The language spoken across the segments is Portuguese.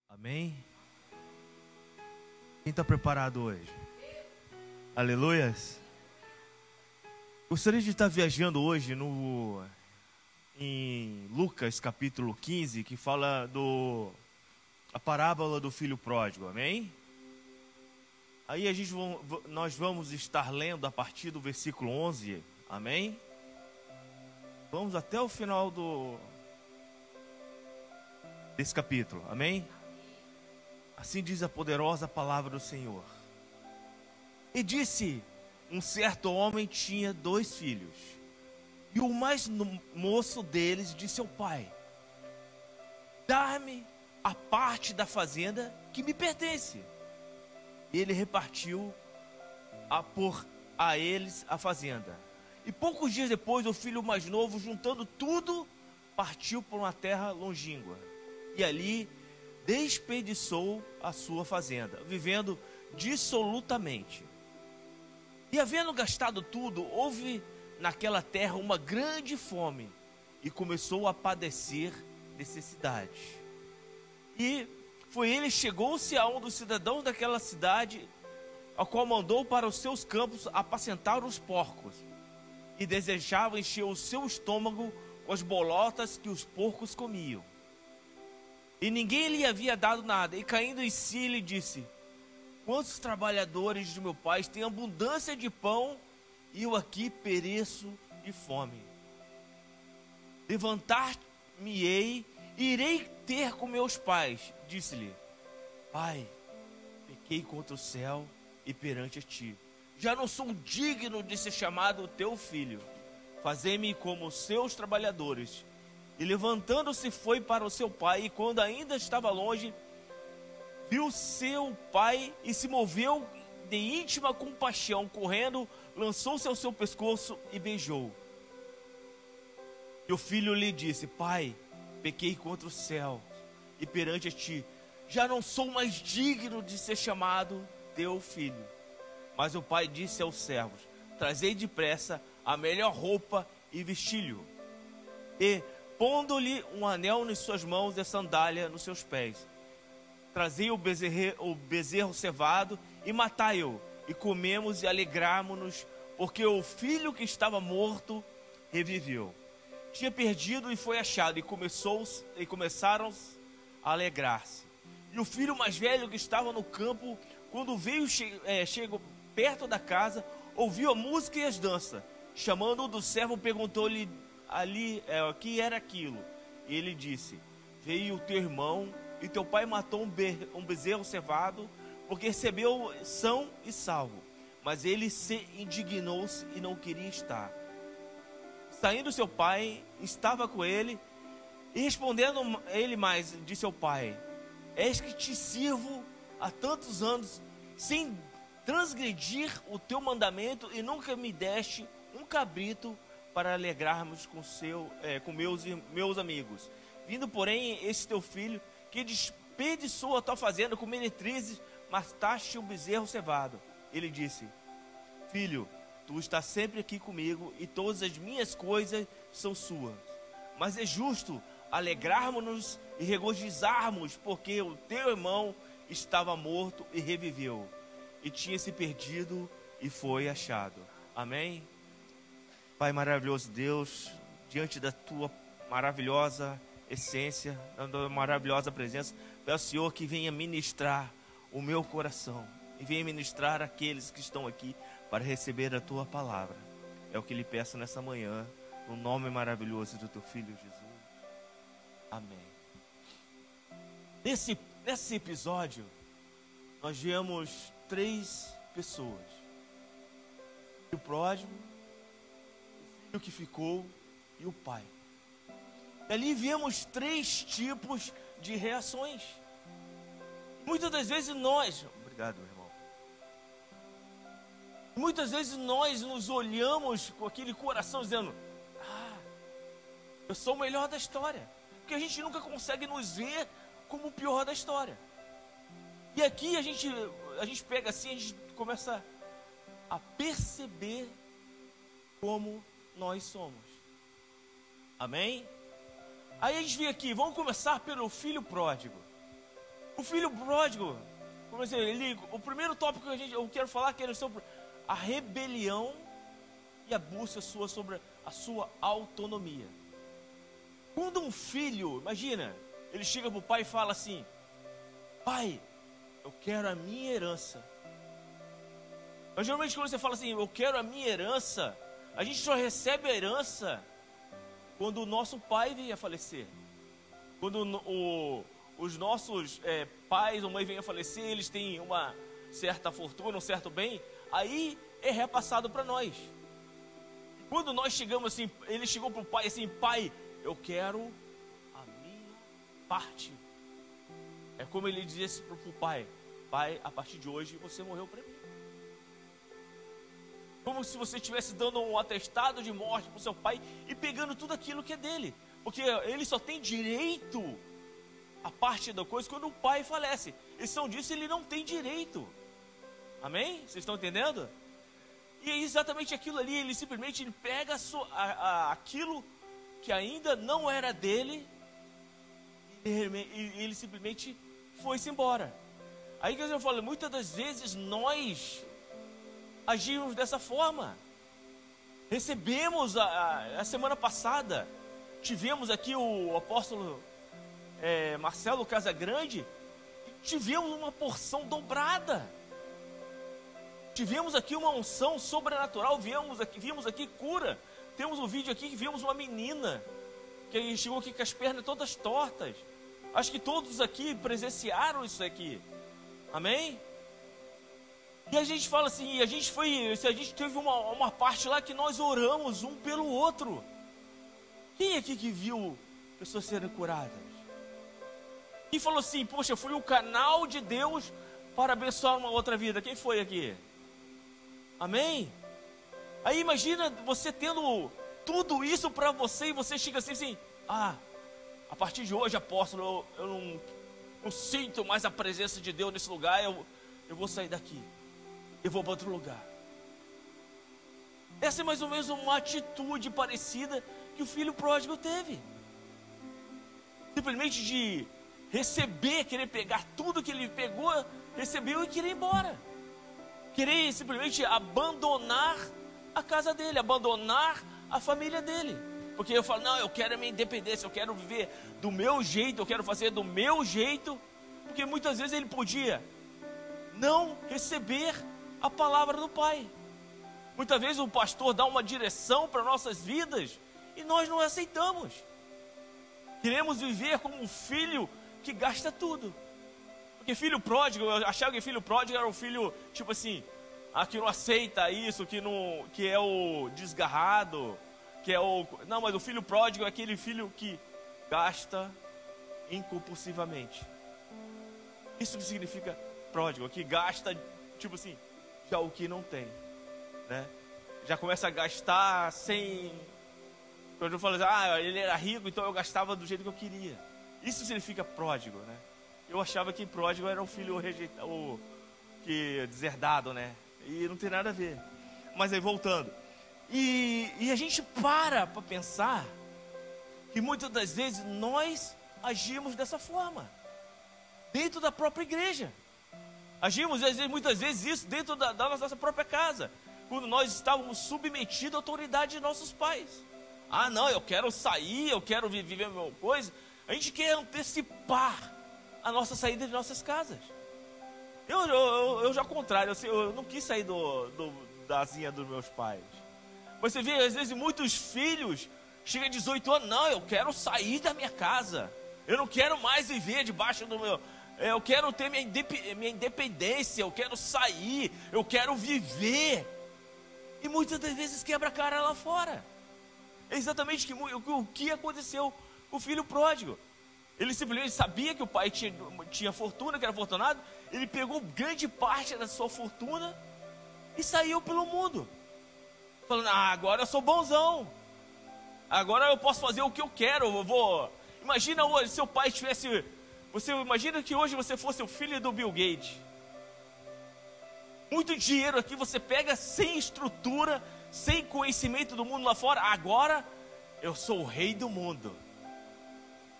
Amém? Quem está preparado hoje? Aleluias! Gostaria de estar viajando hoje em Lucas capítulo 15, que fala a parábola do filho pródigo, amém? Aí nós vamos estar lendo a partir do versículo 11, amém? Vamos até o final desse capítulo, amém? Assim diz a poderosa palavra do Senhor. E disse: um certo homem tinha 2 filhos. E o mais moço deles disse ao pai: dá-me a parte da fazenda que me pertence. E ele repartiu a eles a fazenda. E poucos dias depois, o filho mais novo, juntando tudo, partiu para uma terra longínqua. E ali desperdiçou a sua fazenda, vivendo dissolutamente. E havendo gastado tudo, houve naquela terra uma grande fome, e começou a padecer necessidade. E chegou-se a um dos cidadãos daquela cidade, ao qual mandou para os seus campos apacentar os porcos, e desejava encher o seu estômago com as bolotas que os porcos comiam. E ninguém lhe havia dado nada, e caindo em si, lhe disse: quantos trabalhadores de meu pai têm abundância de pão, e eu aqui pereço de fome? Levantar-me-ei e irei ter com meus pais. Disse-lhe: pai, pequei contra o céu e perante a ti. Já não sou digno de ser chamado teu filho. Fazei-me como os seus trabalhadores. E levantando-se foi para o seu pai, e quando ainda estava longe, viu seu pai e se moveu de íntima compaixão, correndo, lançou-se ao seu pescoço e beijou. E o filho lhe disse: pai, pequei contra o céu e perante a ti, já não sou mais digno de ser chamado teu filho. Mas o pai disse aos servos: trazei depressa a melhor roupa e vestilho. E pondo-lhe um anel nas suas mãos e a sandália nos seus pés, trazei o bezerro cevado e matai-o, e comemos e alegramo-nos, porque o filho que estava morto reviveu. Tinha perdido e foi achado, e começaram a alegrar-se. E o filho mais velho que estava no campo, quando chegou perto da casa, ouviu a música e as danças. Chamando-o do servo, perguntou-lhe o que era aquilo. E ele disse: veio o teu irmão, e teu pai matou um bezerro cevado, porque recebeu são e salvo. Mas ele se indignou-se e não queria estar. Saindo seu pai, estava com ele, e respondendo ele mais, disse ao pai: eis que te sirvo há tantos anos, sem transgredir o teu mandamento, e nunca me deste um cabrito para alegrarmos com meus amigos. Vindo, porém, esse teu filho, que desperdiçou a tua fazenda com meretrizes, mataste o bezerro cevado. Ele disse: filho, tu estás sempre aqui comigo, e todas as minhas coisas são suas. Mas é justo alegrarmos-nos e regozijarmos, porque o teu irmão estava morto e reviveu, e tinha se perdido e foi achado. Amém? Pai maravilhoso Deus, diante da tua maravilhosa essência, da tua maravilhosa presença, peço, Senhor, que venha ministrar o meu coração e venha ministrar aqueles que estão aqui para receber a tua palavra. É o que lhe peço nessa manhã, no nome maravilhoso do teu filho Jesus. Amém. Nesse episódio, nós vemos 3 pessoas: o filho pródigo, o filho que ficou e o pai. E ali vemos 3 tipos de reações. Muitas das vezes obrigado, irmão. Muitas vezes nós nos olhamos com aquele coração dizendo: eu sou o melhor da história. Porque a gente nunca consegue nos ver como o pior da história. E aqui a gente pega assim, a gente começa a perceber como nós somos. Amém? Aí a gente vem aqui, vamos começar pelo filho pródigo. O filho pródigo, como dizer, o primeiro tópico que eu quero falar é sobre a rebelião e a busca sua sobre a sua autonomia. Quando um filho, imagina, ele chega para o pai e fala assim: pai, eu quero a minha herança. Mas geralmente quando você fala assim, eu quero a minha herança, a gente só recebe a herança quando o nosso pai vier a falecer. Quando os nossos pais ou mãe venham a falecer, eles têm uma certa fortuna, um certo bem, aí é repassado para nós. Quando nós chegamos assim, ele chegou para o pai assim: pai, eu quero a minha parte. É como ele disse para o pai: pai, a partir de hoje você morreu para mim. Como se você estivesse dando um atestado de morte para o seu pai e pegando tudo aquilo que é dele. Porque ele só tem direito a parte da coisa quando o pai falece. Exceção disso, ele não tem direito. Amém? Vocês estão entendendo? E é exatamente aquilo ali. Ele simplesmente pega aquilo que ainda não era dele e ele simplesmente foi-se embora. Aí que eu falo, muitas das vezes nós agimos dessa forma. Recebemos a semana passada, tivemos aqui o apóstolo Marcelo Casagrande, tivemos uma porção dobrada, tivemos aqui uma unção sobrenatural, vimos aqui cura. Temos um vídeo aqui que vimos uma menina que chegou aqui com as pernas todas tortas. Acho que todos aqui presenciaram isso aqui. Amém? E a gente fala assim, a gente teve uma parte lá que nós oramos um pelo outro. Quem aqui que viu pessoas serem curadas? Quem falou assim, poxa, eu fui o canal de Deus para abençoar uma outra vida? Quem foi aqui? Amém? Aí imagina você tendo tudo isso para você e você chega assim, a partir de hoje, apóstolo, eu não sinto mais a presença de Deus nesse lugar, eu vou sair daqui. Eu vou para outro lugar. Essa é mais ou menos uma atitude parecida que o filho pródigo teve. Simplesmente de receber, querer pegar tudo que ele pegou, recebeu e querer ir embora. Querer simplesmente abandonar a casa dele, abandonar a família dele. Porque eu falo, não, eu quero a minha independência, eu quero viver do meu jeito, eu quero fazer do meu jeito. Porque muitas vezes ele podia não receber a palavra do pai. Muitas vezes o pastor dá uma direção para nossas vidas e nós não aceitamos. Queremos viver como um filho que gasta tudo. Porque filho pródigo, eu achava que filho pródigo era um filho tipo assim, que não aceita isso, que é o desgarrado, não, mas o filho pródigo é aquele filho que gasta incompulsivamente. Isso que significa pródigo, que gasta tipo assim, já o que não tem, né? Já começa a gastar sem. Quando eu falo assim, ele era rico, então eu gastava do jeito que eu queria. Isso significa pródigo, né? Eu achava que pródigo era um filho rejeitado, deserdado, né? E não tem nada a ver. Mas aí voltando. E a gente para pensar que muitas das vezes nós agimos dessa forma. Dentro da própria igreja. Agimos muitas vezes isso dentro da nossa própria casa. Quando nós estávamos submetidos à autoridade de nossos pais. Não, eu quero sair, eu quero viver a minha coisa. A gente quer antecipar a nossa saída de nossas casas. Eu já ao contrário, eu não quis sair da asinha dos meus pais. Mas você vê, às vezes, muitos filhos chegam a 18 anos, não, eu quero sair da minha casa. Eu não quero mais viver debaixo do meu... Eu quero ter minha independência, eu quero sair, eu quero viver. E muitas das vezes quebra a cara lá fora. É exatamente o que aconteceu com o filho pródigo. Ele simplesmente sabia que o pai tinha fortuna, que era afortunado. Ele pegou grande parte da sua fortuna e saiu pelo mundo. Falando, agora eu sou bonzão. Agora eu posso fazer o que eu quero. Imagina hoje, se seu pai tivesse Você imagina que hoje você fosse o filho do Bill Gates. Muito dinheiro aqui você pega sem estrutura, sem conhecimento do mundo lá fora. Agora eu sou o rei do mundo.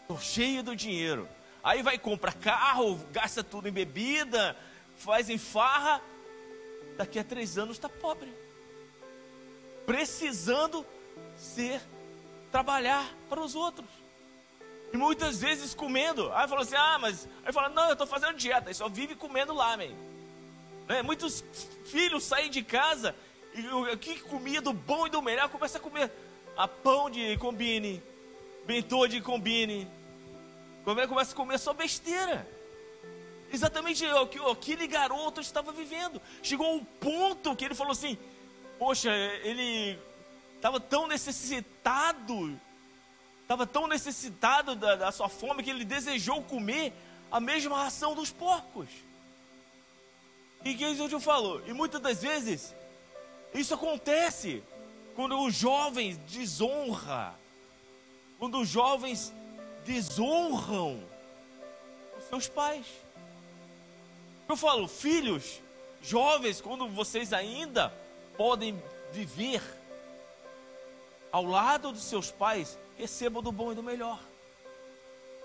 Estou cheio do dinheiro. Aí vai comprar carro, gasta tudo em bebida, faz em farra. Daqui a 3 anos está pobre. Precisando trabalhar para os outros. E muitas vezes comendo. Aí fala assim, aí fala, não, eu estou fazendo dieta. Aí só vive comendo lá, né? Muitos filhos saem de casa e que comia do bom e do melhor, começa a comer pão de combine, bentô de combine. Começa a comer só besteira. Exatamente aquele garoto estava vivendo. Chegou um ponto que ele falou assim, poxa, ele estava tão necessitado da sua fome, que ele desejou comer a mesma ração dos porcos. E que é isso que eu falo? E muitas das vezes, isso acontece quando os jovens desonram. Quando os jovens desonram os seus pais. Eu falo, filhos, jovens, quando vocês ainda podem viver ao lado dos seus pais, recebam do bom e do melhor.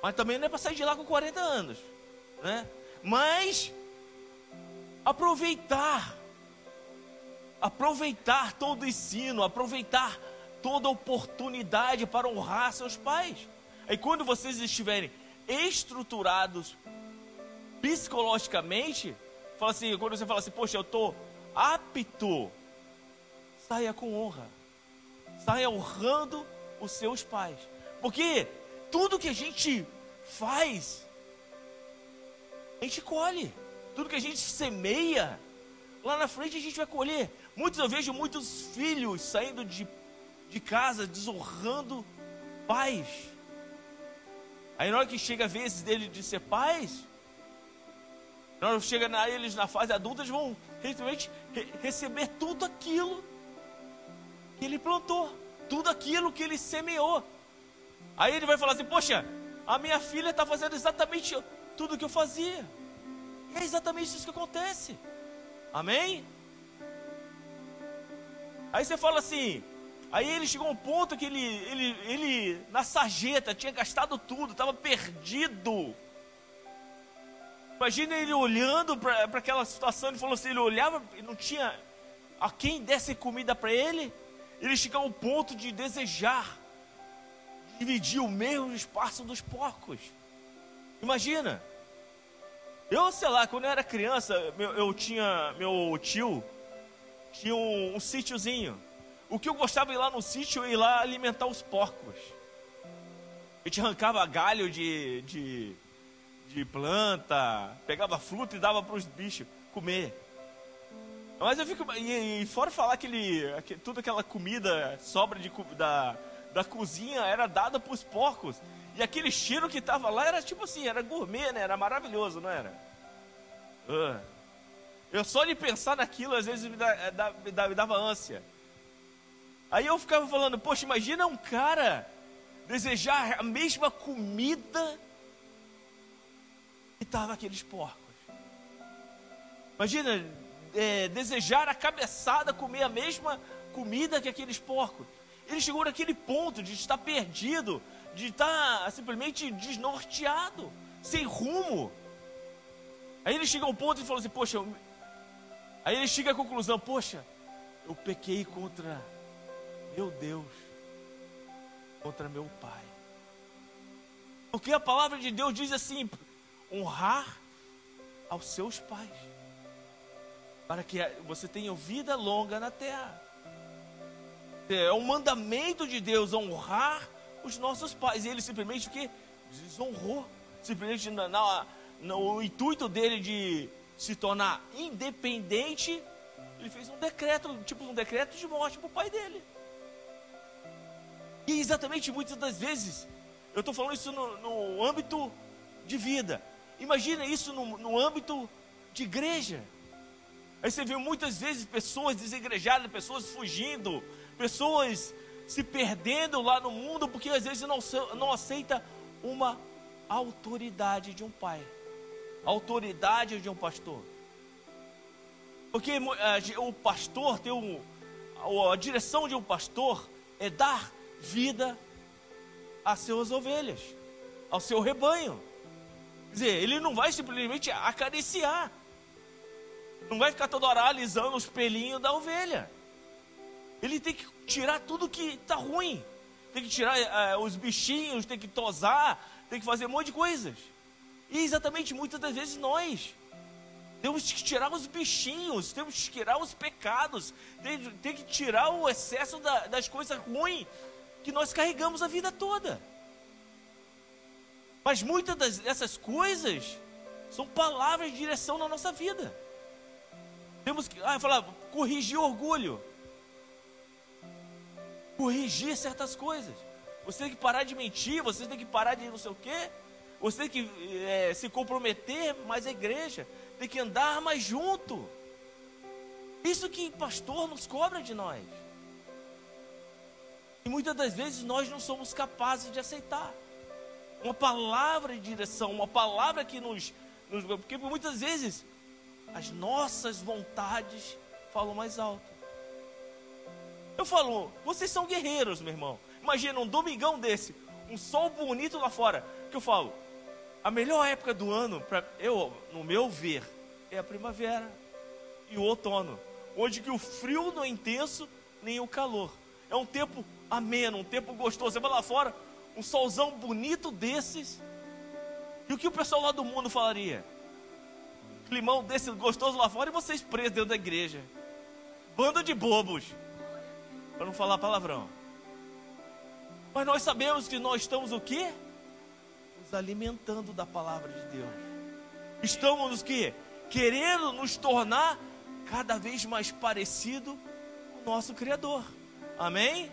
Mas também não é para sair de lá com 40 anos, né? Mas aproveitar todo o ensino, aproveitar toda a oportunidade para honrar seus pais. Aí quando vocês estiverem estruturados psicologicamente, quando você fala assim, poxa, eu estou apto, saia com honra, saia honrando os seus pais, porque tudo que a gente faz, a gente colhe, tudo que a gente semeia, lá na frente a gente vai colher. Eu vejo muitos filhos saindo de casa, desonrando pais. Aí na hora que chega a vez dele de ser pais, na hora que chega eles na fase adulta, eles vão realmente receber tudo aquilo que ele plantou, tudo aquilo que ele semeou. Aí ele vai falar assim, poxa, a minha filha está fazendo exatamente tudo o que eu fazia. E é exatamente isso que acontece. Amém? Aí você fala assim, aí ele chegou a um ponto que ele na sarjeta tinha gastado tudo, estava perdido. Imagina ele olhando para aquela situação, ele falou assim, ele olhava e não tinha a quem desse comida para ele. Ele chegou a um ponto de desejar dividir o mesmo espaço dos porcos. Imagina. Eu, sei lá, quando eu era criança, meu tio tinha um sítiozinho. O que eu gostava de ir lá no sítio, eu ia lá alimentar os porcos. A gente arrancava galho de planta, pegava fruta e dava para os bichos comer. Mas eu fico, e fora falar toda aquela comida, sobra da cozinha, era dada para os porcos. E aquele cheiro que estava lá era tipo assim, era gourmet, né? Era maravilhoso, não era? Eu só de pensar naquilo, às vezes me dava ânsia. Aí eu ficava falando, poxa, imagina um cara desejar a mesma comida que estava aqueles porcos. Imagina desejar a cabeçada, comer a mesma comida que aqueles porcos. Ele chegou naquele ponto de estar perdido, de estar simplesmente desnorteado, sem rumo. Aí ele chega a um ponto e fala assim, poxa, aí ele chega à conclusão, poxa, eu pequei contra meu Deus, contra meu Pai. Porque a palavra de Deus diz assim, honrar aos seus pais, para que você tenha vida longa na terra. É um mandamento de Deus honrar os nossos pais. E ele simplesmente o quê? Desonrou. Simplesmente no intuito dele de se tornar independente, ele fez um decreto de morte para o pai dele. E exatamente muitas das vezes, eu estou falando isso no âmbito de vida. Imagina isso no âmbito de igreja. Aí você vê muitas vezes pessoas desigrejadas, pessoas fugindo, pessoas se perdendo lá no mundo, porque às vezes não aceita uma a autoridade de um pai, a autoridade de um pastor. Porque o pastor tem a direção de um pastor é dar vida às suas ovelhas, ao seu rebanho. Quer dizer, ele não vai simplesmente acariciar, não vai ficar toda hora alisando os pelinhos da ovelha. Ele tem que tirar tudo que está ruim, tem que tirar os bichinhos, tem que tosar, tem que fazer um monte de coisas. E exatamente muitas das vezes nós temos que tirar os bichinhos, temos que tirar os pecados, tem que tirar o excesso das coisas ruins que nós carregamos a vida toda. Mas muitas dessas coisas são palavras de direção na nossa vida. Temos que falar, corrigir orgulho, corrigir certas coisas. Você tem que parar de mentir, você tem que parar de não sei o quê, você tem que se comprometer mais à igreja, tem que andar mais junto. Isso que pastor nos cobra de nós. E muitas das vezes nós não somos capazes de aceitar uma palavra de direção, uma palavra que porque muitas vezes as nossas vontades falam mais alto. Eu falo, vocês são guerreiros, meu irmão. Imagina um domingão desse, um sol bonito lá fora, que eu falo, a melhor época do ano, no meu ver, é a primavera e o outono, onde que o frio não é intenso, nem o calor. É um tempo ameno, um tempo gostoso. Você vai lá fora, um solzão bonito desses, e o que o pessoal lá do mundo falaria? Climão desse gostoso lá fora e vocês presos dentro da igreja. Bando de bobos, para não falar palavrão. Mas nós sabemos que nós estamos o quê? Nos alimentando da palavra de Deus. Estamos o quê? Querendo nos tornar cada vez mais parecido com o nosso Criador. Amém?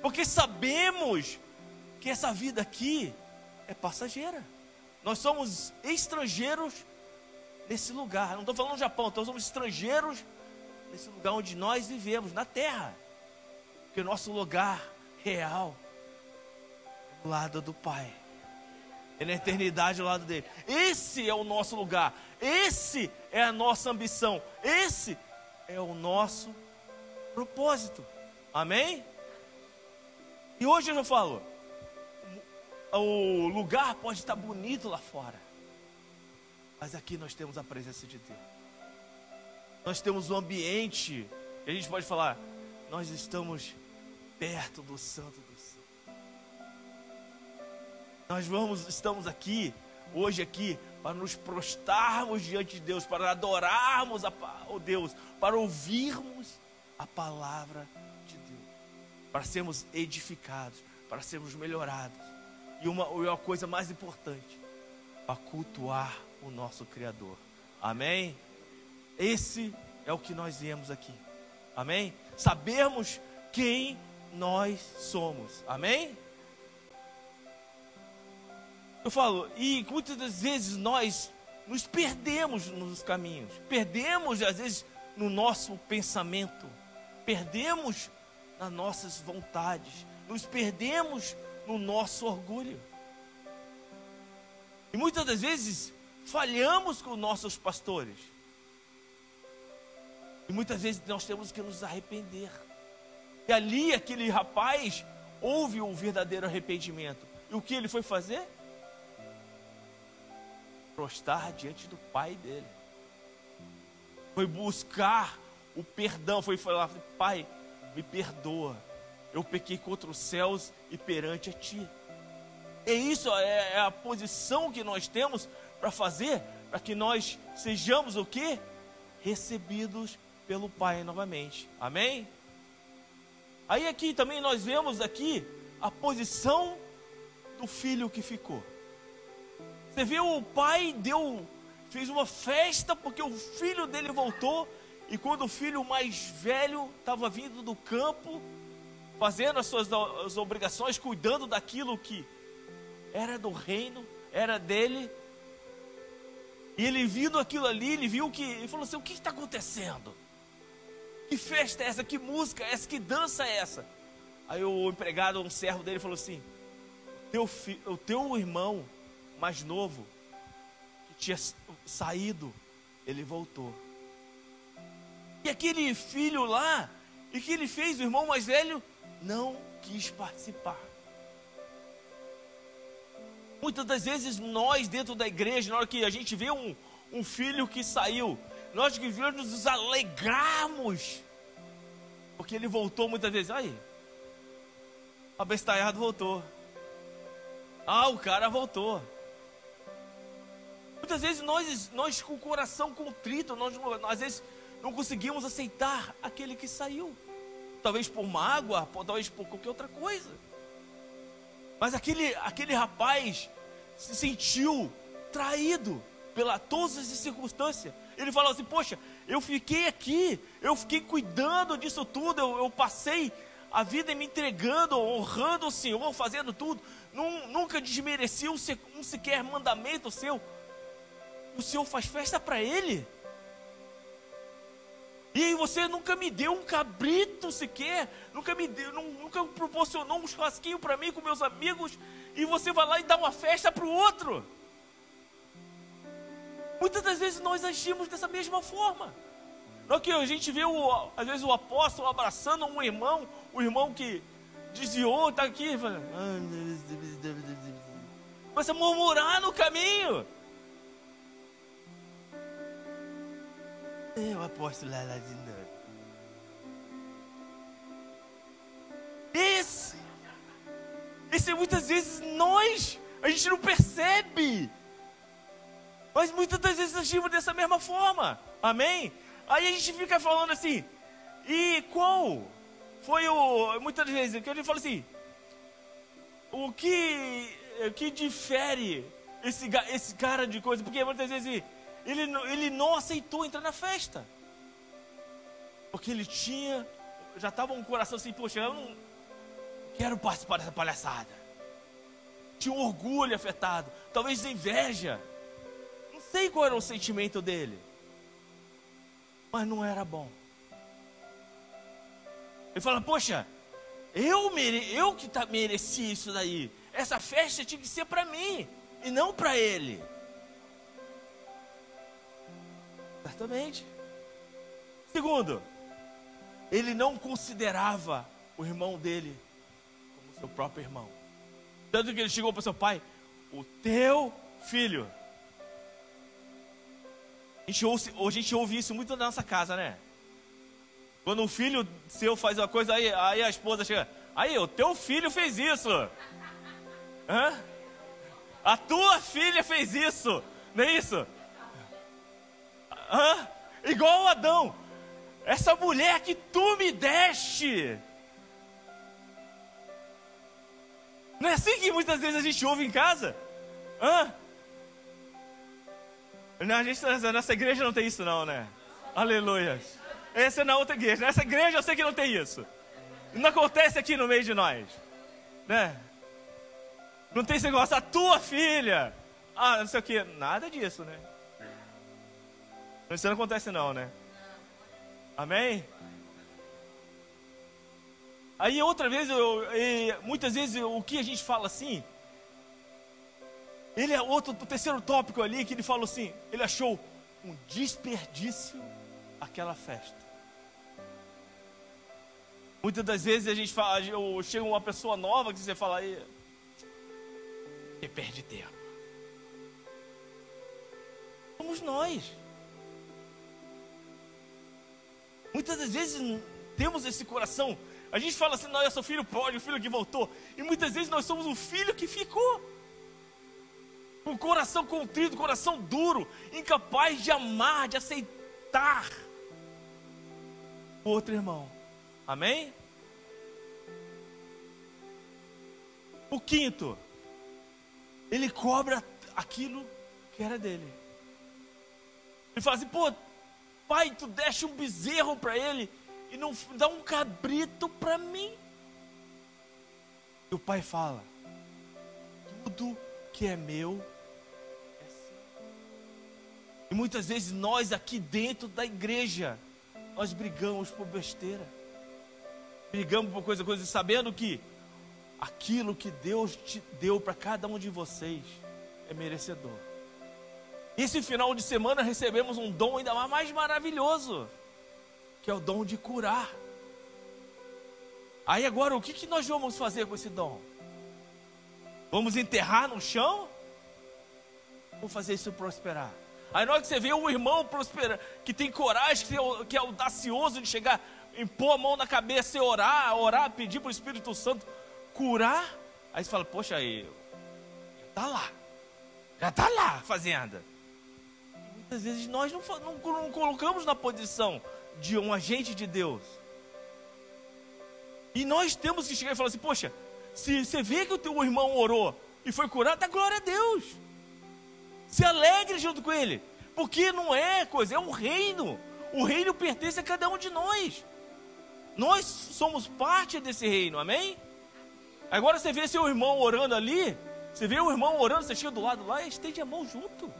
Porque sabemos que essa vida aqui é passageira. Nós somos estrangeiros nesse lugar. Não estou falando do Japão, nós somos estrangeiros nesse lugar onde nós vivemos, na terra. Porque o nosso lugar real é do lado do Pai, é na eternidade ao lado dele. Esse é o nosso lugar, esse é a nossa ambição, esse é o nosso propósito. Amém? E hoje eu já falo, o lugar pode estar bonito lá fora, mas aqui nós temos a presença de Deus. Nós temos um ambiente, e a gente pode falar, nós estamos perto do Santo dos Santos. Estamos aqui, hoje aqui, para nos prostrarmos diante de Deus, para adorarmos o Deus, para ouvirmos a palavra de Deus, para sermos edificados, para sermos melhorados. E uma coisa mais importante, para cultuar o nosso Criador. Amém? Esse é o que nós viemos aqui. Amém? Sabermos quem nós somos. Amém? Eu falo, e muitas das vezes nós nos perdemos nos caminhos, perdemos às vezes no nosso pensamento, perdemos nas nossas vontades, nos perdemos no nosso orgulho. E muitas das vezes falhamos com nossos pastores. E muitas vezes nós temos que nos arrepender. E ali aquele rapaz houve um verdadeiro arrependimento. E o que ele foi fazer? Prostrar diante do pai dele. Foi buscar o perdão. Foi falar, Pai, me perdoa. Eu pequei contra os céus e perante a ti. E isso é a posição que nós temos para fazer, para que nós sejamos o quê? Recebidos pelo Pai novamente. Amém? Aí aqui também nós vemos aqui a posição do filho que ficou. Você viu, o pai fez uma festa porque o filho dele voltou. E quando o filho mais velho estava vindo do campo, fazendo as suas obrigações, cuidando daquilo que era do reino, era dele, e ele vindo aquilo ali, ele falou assim, o que está acontecendo? Que festa é essa? Que música é essa? Que dança é essa? Aí o empregado, um servo dele falou assim, o teu irmão mais novo, que tinha saído, ele voltou. E aquele filho lá, e que ele fez, o irmão mais velho, não quis participar. Muitas das vezes nós dentro da igreja, na hora que a gente vê um filho que saiu, nós devemos nos alegrarmos, porque ele voltou muitas vezes. Aí, abestalhado voltou. Ah, o cara voltou. Muitas vezes nós com o coração contrito, nós às vezes não conseguimos aceitar aquele que saiu. Talvez por mágoa, talvez por qualquer outra coisa. Mas aquele rapaz se sentiu traído pela todas as circunstâncias. Ele falou assim: poxa, eu fiquei aqui, eu fiquei cuidando disso tudo, eu passei a vida me entregando, honrando o Senhor, fazendo tudo, nunca desmereci um sequer mandamento seu. O Senhor faz festa para ele? E você nunca me deu um cabrito sequer, nunca proporcionou um churrasquinho para mim com meus amigos, e você vai lá e dá uma festa para o outro. Muitas das vezes nós agimos dessa mesma forma. Não que a gente vê às vezes o apóstolo abraçando um irmão, o irmão que desviou, está aqui, começa a murmurar no caminho. O apóstolo lá de novo. Esse muitas vezes a gente não percebe, mas muitas das vezes agimos dessa mesma forma, amém? Aí a gente fica falando assim, e qual foi muitas vezes, que a gente fala assim, o que difere esse cara de coisa, porque muitas vezes ele não aceitou entrar na festa, porque ele já estava com o coração assim: poxa, eu não quero participar dessa palhaçada. Tinha um orgulho afetado, talvez inveja, não sei qual era o sentimento dele, mas não era bom. Ele fala: poxa, eu que mereci isso daí, essa festa tinha que ser para mim e não para ele. Certamente. Segundo, ele não considerava o irmão dele como seu próprio irmão. Tanto que ele chegou para seu pai: o teu filho. A gente ouve isso muito na nossa casa, né? Quando um filho seu faz uma coisa, aí a esposa chega: aí, o teu filho fez isso. Hã? A tua filha fez isso. Não é isso? Igual o Adão: essa mulher que tu me deste. Não é assim que muitas vezes a gente ouve em casa? Nessa igreja não tem isso não, né? Aleluia. Essa é na outra igreja. Nessa igreja eu sei que não tem isso. Não acontece aqui no meio de nós, né? Não tem esse negócio: a tua filha. Não sei o que. Nada disso, né? Isso não acontece não, né? Amém? Aí outra vez, muitas vezes o que a gente fala assim, o terceiro tópico ali, que ele falou assim, ele achou um desperdício aquela festa. Muitas das vezes a gente fala, chega uma pessoa nova que você fala aí, você perde tempo. Somos nós. Muitas das vezes temos esse coração. A gente fala assim: não, eu sou filho pródigo, o filho que voltou. E muitas vezes nós somos o filho que ficou, com o coração contrito, coração duro, incapaz de amar, de aceitar o outro irmão. Amém? O quinto, ele cobra aquilo que era dele. Ele fala assim: pô, pai, tu deste um bezerro para ele e não dá um cabrito para mim. E o pai fala: tudo que é meu é seu. E muitas vezes nós aqui dentro da igreja, nós brigamos por besteira, brigamos por coisa, sabendo que aquilo que Deus te deu para cada um de vocês é merecedor. Esse final de semana recebemos um dom ainda mais maravilhoso, que é o dom de curar. Aí agora, o que nós vamos fazer com esse dom? Vamos enterrar no chão? Vamos fazer isso prosperar. Aí na hora que você vê um irmão prosperar, que tem coragem, que é audacioso de chegar, impor a mão na cabeça e orar, pedir para o Espírito Santo curar, aí você fala, poxa, aí, já está lá fazendo. E muitas vezes nós não colocamos na posição de um agente de Deus. E nós temos que chegar e falar assim, poxa, se você vê que o teu irmão orou e foi curado, dá glória a Deus. Se alegre junto com ele, porque não é coisa, é um reino. O reino pertence a cada um de nós. Nós somos parte desse reino, amém? Agora você vê seu irmão orando ali, você vê o irmão orando, você chega do lado lá e estende a mão junto.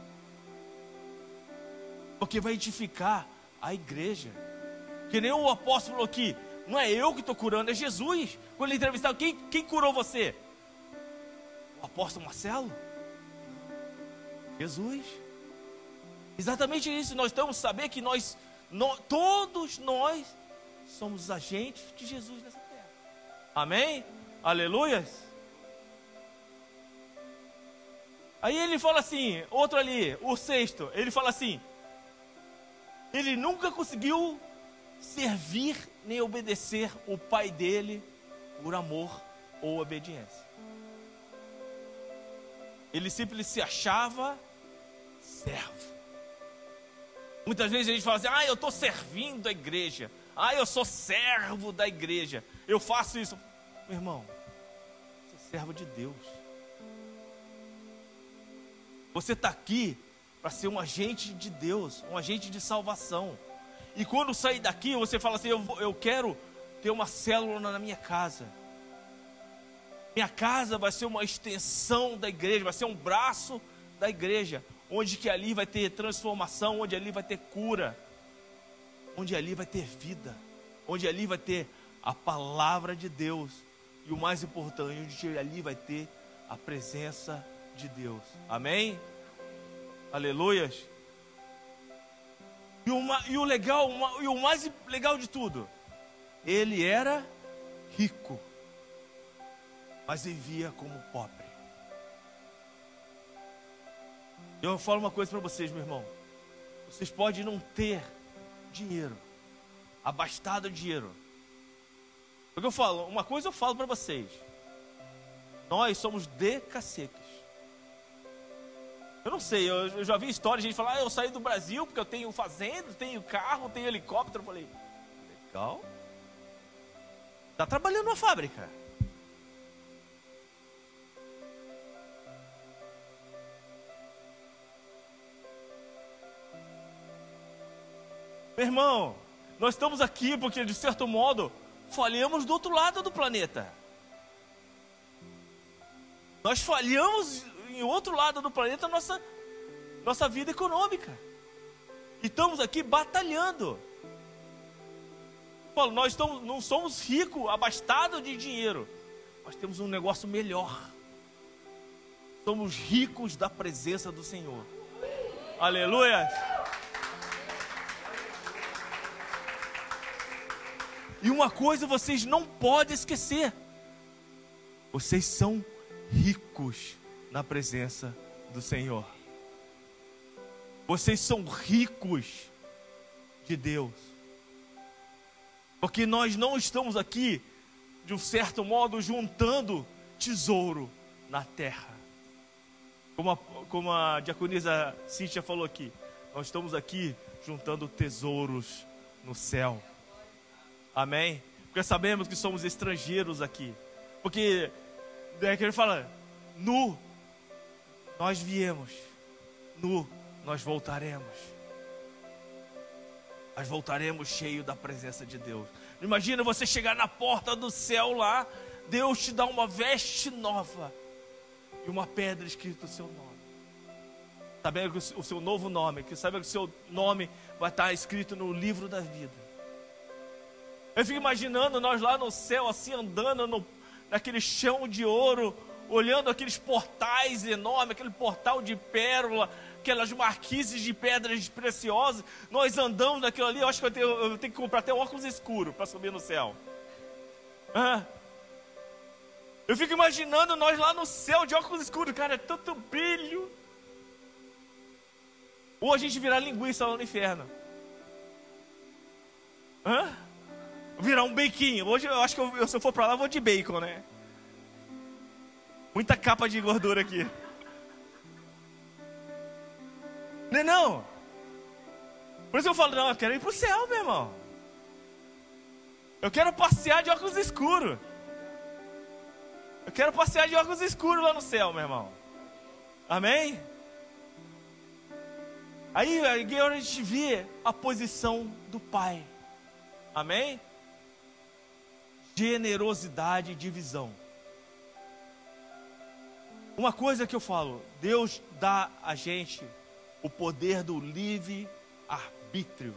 Porque vai edificar a igreja. Que nem o apóstolo falou aqui, não é eu que estou curando, é Jesus. Quando ele entrevistava, quem curou você? O apóstolo Marcelo? Jesus. Exatamente isso, nós estamos a saber que todos nós somos agentes de Jesus nessa terra. Amém? Aleluias. Aí ele fala assim, outro ali, o sexto, ele fala assim, ele nunca conseguiu servir nem obedecer o pai dele por amor ou obediência. Ele simplesmente se achava servo. Muitas vezes a gente fala assim, eu estou servindo a igreja, eu sou servo da igreja, eu faço isso. Meu irmão, você é servo de Deus. Você está aqui para ser um agente de Deus, um agente de salvação. E quando sair daqui, você fala assim, eu quero ter uma célula na minha casa. Minha casa vai ser uma extensão da igreja, vai ser um braço da igreja, onde que ali vai ter transformação, onde ali vai ter cura, onde ali vai ter vida, onde ali vai ter a palavra de Deus, e o mais importante, onde ali vai ter a presença de Deus. Amém? Aleluias. E o mais legal de tudo, ele era rico, mas vivia como pobre. Eu falo uma coisa para vocês, meu irmão. Vocês podem não ter dinheiro, abastado de dinheiro. Porque eu falo, uma coisa eu falo para vocês. Nós somos decaceques. Eu não sei, eu já vi história de gente falar, eu saí do Brasil porque eu tenho fazenda, tenho carro, tenho helicóptero. Eu falei, legal. Está trabalhando numa fábrica. Meu irmão, nós estamos aqui porque, de certo modo, falhamos do outro lado do planeta. Nós falhamos em outro lado do planeta nossa vida econômica. E estamos aqui batalhando. Paulo, nós não somos ricos, abastados de dinheiro. Nós temos um negócio melhor. Somos ricos da presença do Senhor. Aleluia! E uma coisa vocês não podem esquecer: vocês são ricos na presença do Senhor. Vocês são ricos de Deus. Porque nós não estamos aqui, de um certo modo, juntando tesouro na terra. Como a diaconisa Cíntia falou aqui, nós estamos aqui juntando tesouros no céu. Amém? Porque sabemos que somos estrangeiros aqui. Porque que ele fala, nu nós viemos, nu nós voltaremos. Nós voltaremos cheio da presença de Deus. Imagina você chegar na porta do céu lá, Deus te dá uma veste nova e uma pedra escrita o seu nome. Sabendo que o seu novo nome, sabendo que o seu nome vai estar escrito no livro da vida. Eu fico imaginando nós lá no céu, assim, andando naquele chão de ouro, olhando aqueles portais enormes, aquele portal de pérola, aquelas marquises de pedras preciosas. Nós andamos naquilo ali. Eu acho que eu tenho que comprar até um óculos escuro para subir no céu. Eu fico imaginando nós lá no céu de óculos escuros. Cara, é tanto brilho. Ou a gente virar linguiça lá no inferno. Virar um baconho. Hoje eu acho que se eu for para lá, eu vou de bacon, né? Muita capa de gordura aqui. Não. Por isso eu falo, não, eu quero ir pro céu, meu irmão. Eu quero passear de óculos escuros. Eu quero passear de óculos escuros lá no céu, meu irmão. Amém? Aí agora a gente vê a posição do Pai. Amém? Generosidade e divisão. Uma coisa que eu falo, Deus dá a gente o poder do livre-arbítrio.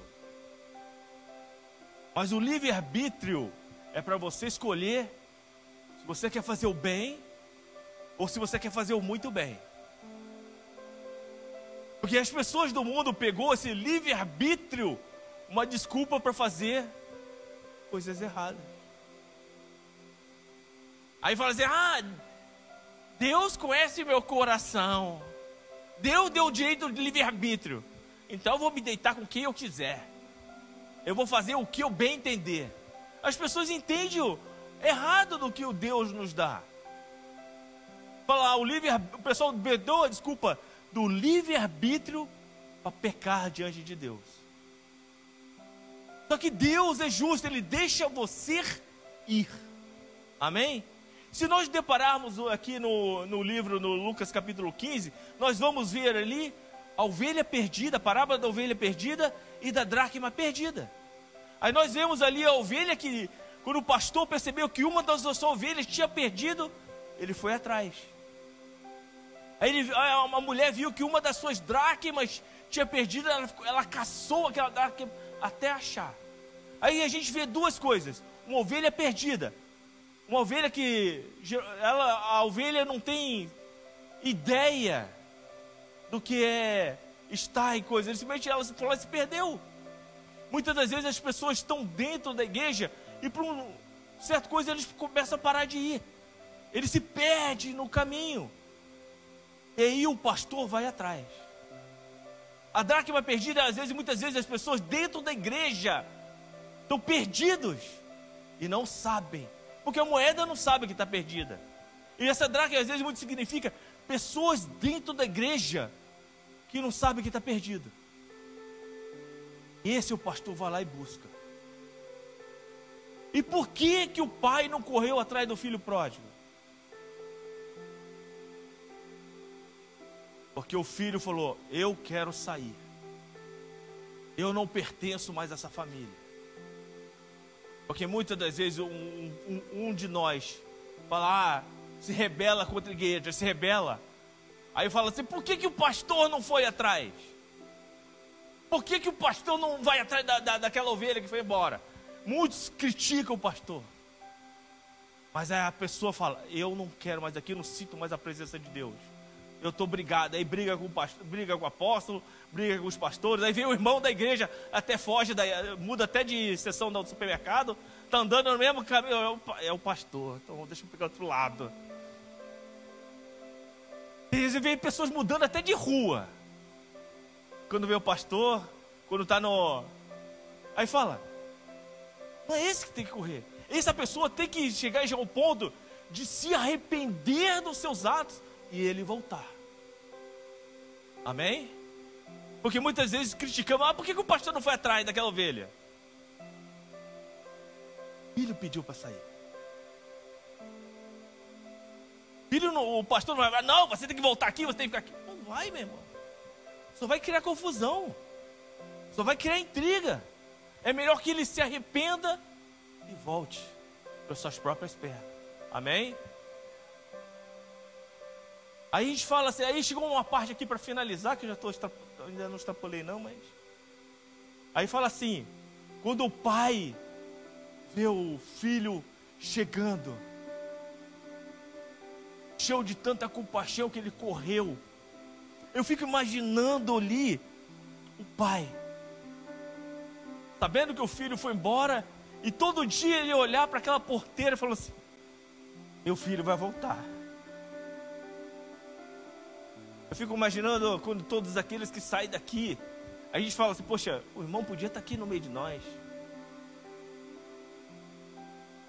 Mas o livre-arbítrio é para você escolher se você quer fazer o bem ou se você quer fazer o muito bem. Porque as pessoas do mundo pegou esse livre-arbítrio uma desculpa para fazer coisas erradas. Aí fala assim, Deus conhece meu coração. Deus deu o direito de livre-arbítrio. Então eu vou me deitar com quem eu quiser. Eu vou fazer o que eu bem entender. As pessoas entendem errado do que o Deus nos dá. Fala, o pessoal deu a desculpa do livre-arbítrio para pecar diante de Deus. Só que Deus é justo, Ele deixa você ir. Amém? Se nós depararmos aqui no livro, no Lucas capítulo 15, nós vamos ver ali a ovelha perdida, a parábola da ovelha perdida e da dracma perdida. Aí nós vemos ali a ovelha que, quando o pastor percebeu que uma das suas ovelhas tinha perdido, ele foi atrás. Aí uma mulher viu que uma das suas dracmas tinha perdido, ela caçou aquela dracma até achar. Aí a gente vê duas coisas: uma ovelha perdida, uma ovelha que a ovelha não tem ideia do que é estar em coisas, simplesmente ela se perdeu. Muitas das vezes as pessoas estão dentro da igreja e por certa coisa eles começam a parar de ir. Ele se perde no caminho. E aí o pastor vai atrás. A dracma perdida, muitas vezes as pessoas dentro da igreja estão perdidos e não sabem. Porque a moeda não sabe que está perdida. E essa dracma às vezes muito significa pessoas dentro da igreja que não sabem que está perdido. Esse o pastor vai lá e busca. E por que o pai não correu atrás do filho pródigo? Porque o filho falou, eu quero sair. Eu não pertenço mais a essa família. Porque muitas das vezes um de nós fala, se rebela contra a igreja, se rebela. Aí fala assim, por que o pastor não foi atrás? Por que o pastor não vai atrás daquela ovelha que foi embora? Muitos criticam o pastor. Mas aí a pessoa fala, eu não quero mais aqui, não sinto mais a presença de Deus. Eu estou brigado. Aí briga com o pastor, briga com o apóstolo, briga com os pastores. Aí vem o irmão da igreja, até foge, muda até de seção do supermercado. Está andando no mesmo caminho. É o pastor, então deixa eu pegar outro lado. E você vê pessoas mudando até de rua. Quando vê o pastor, quando está no... Aí fala, não é esse que tem que correr. Essa pessoa tem que chegar ao ponto de se arrepender dos seus atos e ele voltar. Amém? Porque muitas vezes criticamos, por que o pastor não foi atrás daquela ovelha? O filho pediu para sair. O pastor não vai, não, você tem que voltar aqui, você tem que ficar aqui. Não vai, meu irmão. Só vai criar confusão. Só vai criar intriga. É melhor que ele se arrependa e volte para suas próprias pernas. Amém? Aí a gente fala assim, aí chegou uma parte aqui para finalizar, que eu já ainda não extrapolei não, mas... Aí fala assim, quando o pai vê o filho chegando encheu de tanta compaixão que ele correu. Eu fico imaginando ali o pai, sabendo que o filho foi embora, e todo dia ele olhar para aquela porteira e falar assim: meu filho vai voltar. Eu fico imaginando quando todos aqueles que saem daqui, a gente fala assim: poxa, o irmão podia estar aqui no meio de nós.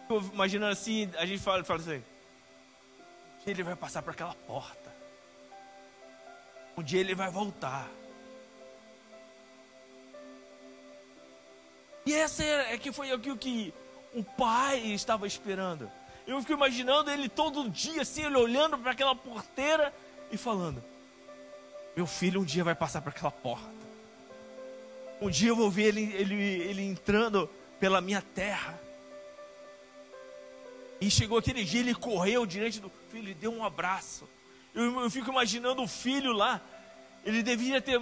Eu imaginando assim, a gente fala assim: um dia ele vai passar por aquela porta, um dia ele vai voltar. E essa é que foi aquilo que o pai estava esperando. Eu fico imaginando ele todo dia assim, ele olhando para aquela porteira e falando: meu filho um dia vai passar por aquela porta. Um dia eu vou ver ele entrando pela minha terra. E chegou aquele dia, ele correu diante do filho e deu um abraço. Eu fico imaginando o filho lá. Ele devia ter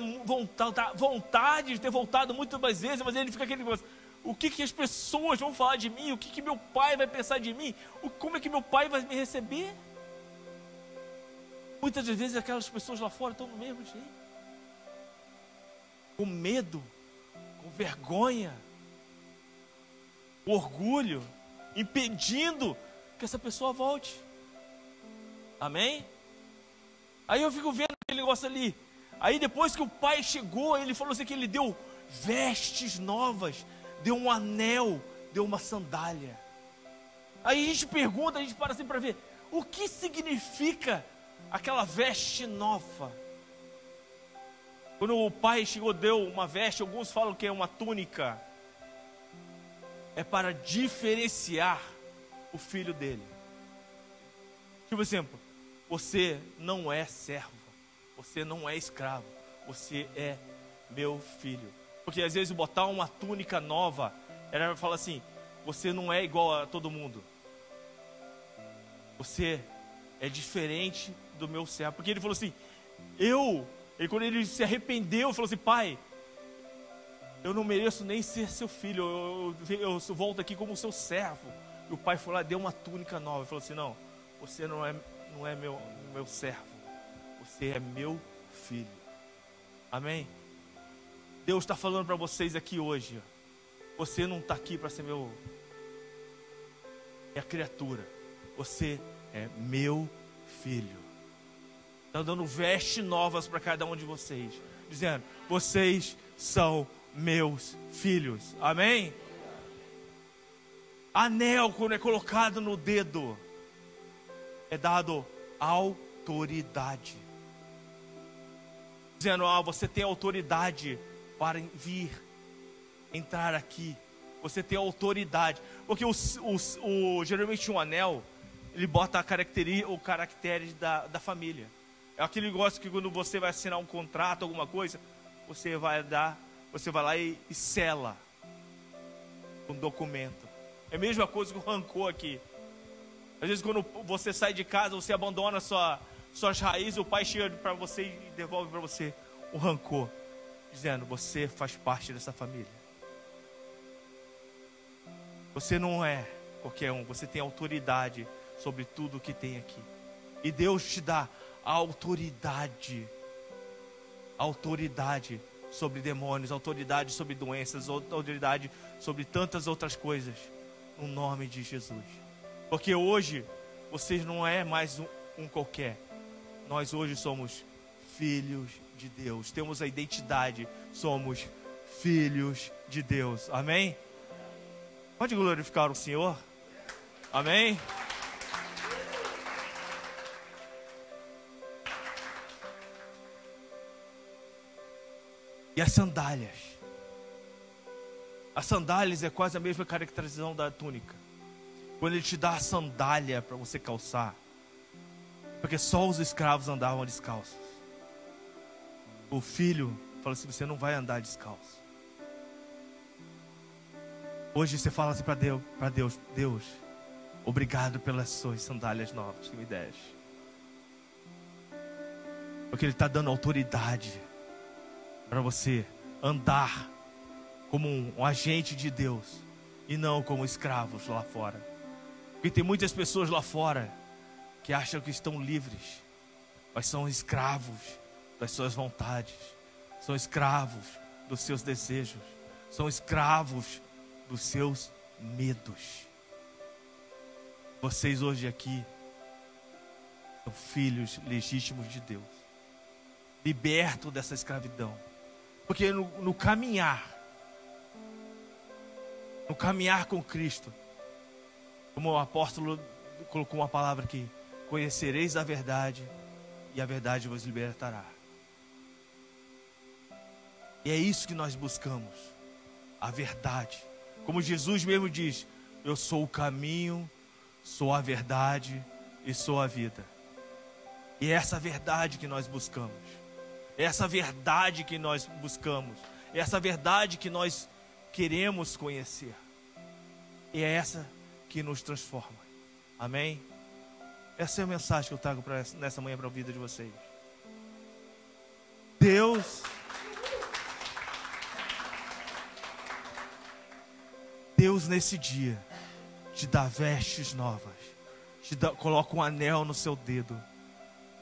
vontade de ter voltado muito mais vezes, mas ele fica aquele negócio: o que as pessoas vão falar de mim? O que meu pai vai pensar de mim? Como é que meu pai vai me receber? Muitas das vezes aquelas pessoas lá fora estão do mesmo jeito, com medo, com vergonha, com orgulho, impedindo que essa pessoa volte. Amém? Aí eu fico vendo aquele negócio ali. Aí depois que o pai chegou, ele falou assim que ele deu vestes novas, deu um anel, deu uma sandália. Aí a gente pergunta, a gente para assim para ver, o que significa aquela veste nova? Quando o pai chegou, deu uma veste, alguns falam que é uma túnica. É para diferenciar o filho dele. Tipo exemplo, você não é servo, você não é escravo, você é meu filho. Porque às vezes botar uma túnica nova, ela fala assim: você não é igual a todo mundo, você é diferente do meu servo. Porque ele falou assim, quando ele se arrependeu, falou assim: pai, eu não mereço nem ser seu filho, eu volto aqui como seu servo. E o pai foi lá, deu uma túnica nova, falou assim: não, você não é meu servo, você é meu filho. Amém? Deus está falando para vocês aqui hoje: você não está aqui para ser minha criatura, você é meu filho. Está dando vestes novas para cada um de vocês, dizendo: vocês são meus filhos. Amém? Anel, quando é colocado no dedo, é dado autoridade, dizendo: você tem autoridade para vir, entrar aqui. Você tem autoridade. Porque geralmente um anel, ele bota o caractere da família. É aquele negócio que quando você vai assinar um contrato, alguma coisa, você vai lá e sela um documento. É a mesma coisa que o rancor aqui. Às vezes quando você sai de casa, você abandona suas raízes, o pai chega para você e devolve para você o rancor, dizendo: você faz parte dessa família. Você não é qualquer um, você tem autoridade sobre tudo que tem aqui. E Deus te dá a autoridade sobre demônios, autoridade sobre doenças, autoridade sobre tantas outras coisas, no nome de Jesus. Porque hoje, vocês não é mais um qualquer. Nós hoje somos filhos de Deus. Temos a identidade, somos filhos de Deus. Amém? Pode glorificar o Senhor? Amém? E as sandálias? As sandálias é quase a mesma caracterização da túnica. Quando ele te dá a sandália para você calçar, porque só os escravos andavam descalços. O filho fala assim: você não vai andar descalço. Hoje você fala assim para Deus: Deus, obrigado pelas suas sandálias novas que me deste. Porque Ele está dando autoridade para você andar como um agente de Deus e não como escravos lá fora. Porque tem muitas pessoas lá fora que acham que estão livres, mas são escravos das suas vontades, são escravos dos seus desejos, são escravos dos seus medos. Vocês hoje aqui são filhos legítimos de Deus, libertos dessa escravidão, porque no caminhar com Cristo, como o apóstolo colocou uma palavra aqui, conhecereis a verdade e a verdade vos libertará. E é isso que nós buscamos, a verdade. Como Jesus mesmo diz, eu sou o caminho, sou a verdade e sou a vida. E é essa verdade que nós buscamos, é essa verdade que nós buscamos, é essa verdade que nós queremos conhecer. E é essa que nos transforma. Amém? Essa é a mensagem que eu trago nessa manhã para a vida de vocês. Deus nesse dia te dá vestes novas, coloca um anel no seu dedo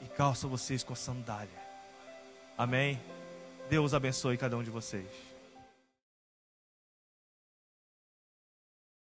e calça vocês com sandália. Amém? Deus abençoe cada um de vocês.